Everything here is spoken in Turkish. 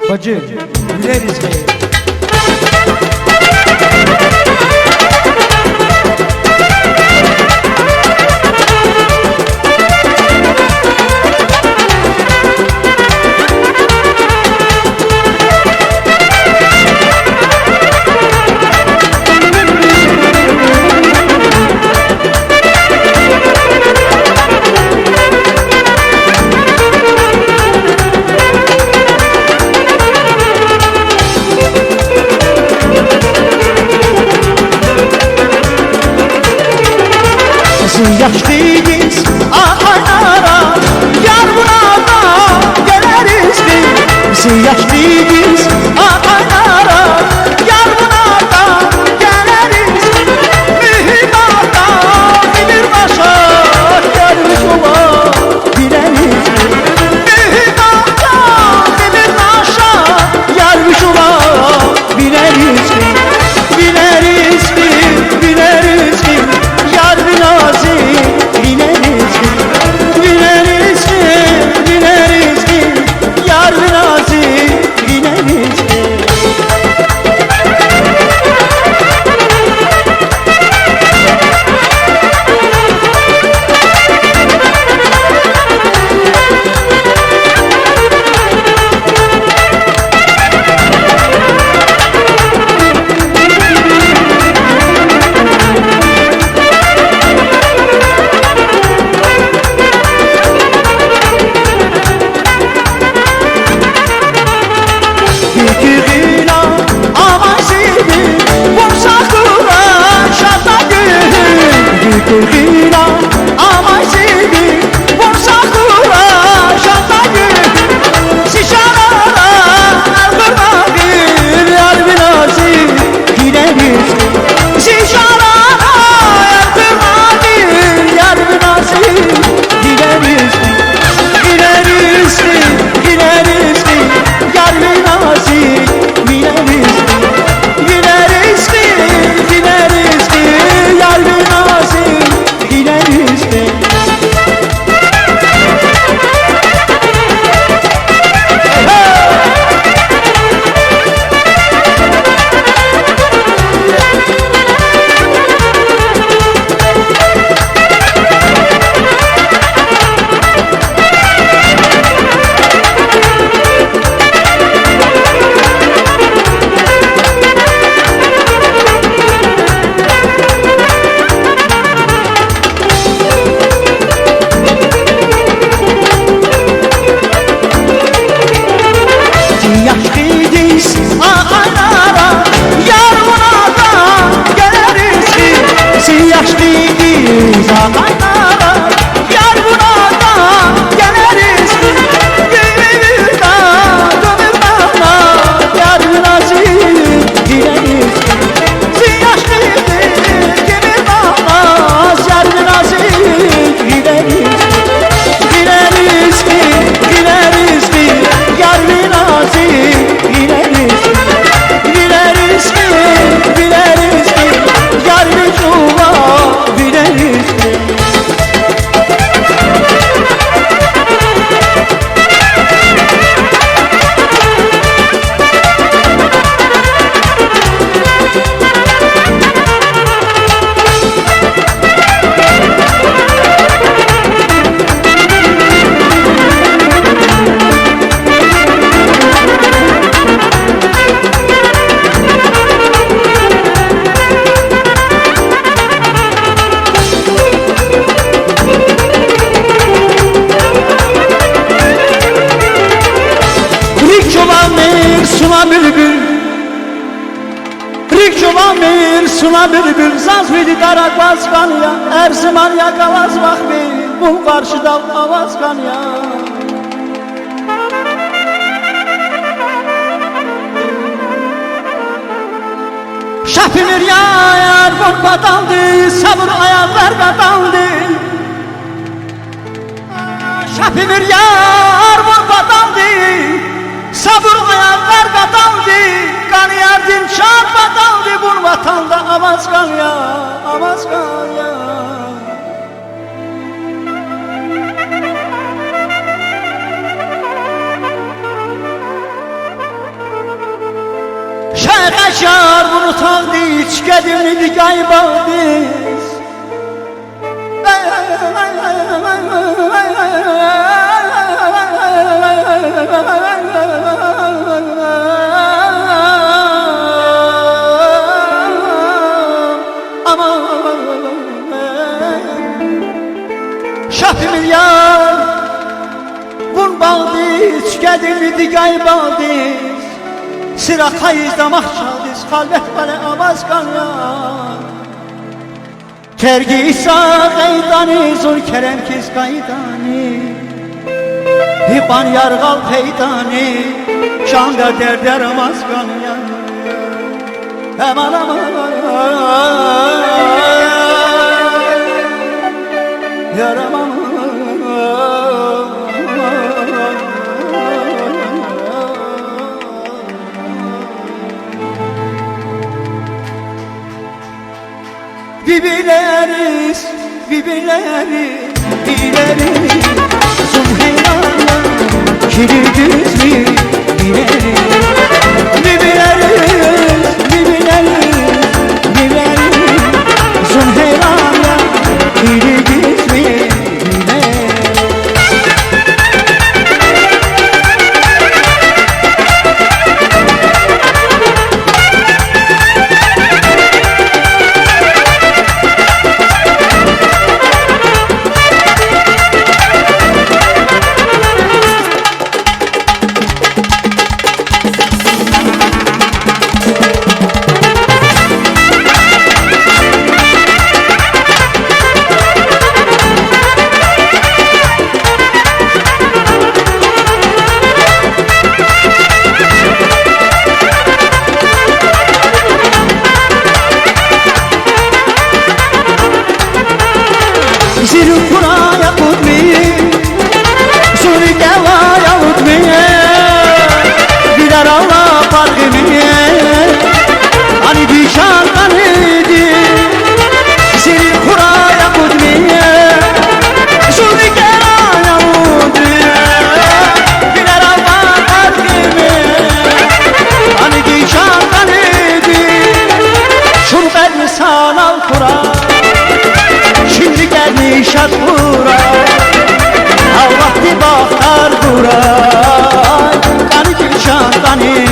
Bacı, güleriz be. Yaşlıyız aylara, yar buna da geleriz biz. Yaşlıyız aylara, yar buna da geleriz. Mühimata bilir başa, gelmiş ola bileriz. Mühimata bilir başa, gelmiş ola bileriz. Bileriz ki, bileriz ki, yar binazi. Gülgüla amacıydı, borsakura şataydı. Şişanara ardına bir yar binası gideriz. Şişanara ardına bir yar binası gideriz. Gideriz ki, gideriz ki, yar binası gideriz. Gideriz ki, gideriz ki, yar binası gideriz ki. Yaşlıyız aylara, yar buna da geleriz biz. Yaşlıyız aylara, yar buna da geleriz biz. Gönül da dönür bana, yar binası gideriz biz. Yaşlıyız gönül bana, yar binası gideriz. Gideriz ki, gideriz ki, yar binası gideriz. Gideriz ki, gideriz ki, yar bir çuva gideriz ki. Suna bülbül, Rikçovamir suna bülbül, Zaz vidi darak baskan ya, her zaman yakavaz bak bir, bu karşıda avazkan ya. Şapimir ya yar bol batandı, sabır ayaklar katandı. Şapimir yar bol batandı, sabır ayaklar katandı. Kanı yardım şart batandı, bu vatanda avazkan ya, avazkan ya. yaşar bunu takdiç gedimli gaybadiz Şafimil yar bun bağdiz gedimli gaybadiz Sıra kayızda mahşadiz kalbet bana avaz kanlar Tergi İsa qaydani zor kerem kiz qaydani Hiban yargal peydani Şanga derder amaz kanyan Hemen aman Yaramam Bibileriz, bibileriz, bileriz Zumheyrana, kirir düzlü, bileriz Bibileriz, bibileriz, bileriz Zumheyrana, kirir düzlü, bileriz Ziru kuraya kutmi Suri kevaya utmi Gider Allah farkını Hani dişan kanıdı Ziru kuraya kutmi Suri kevaya utmi Gider Allah farkını Hani dişan kanıdı Şurbet sanal kuraya Şimdi geldi şart bura Al vakti bakar bura Kanı gülşan kanı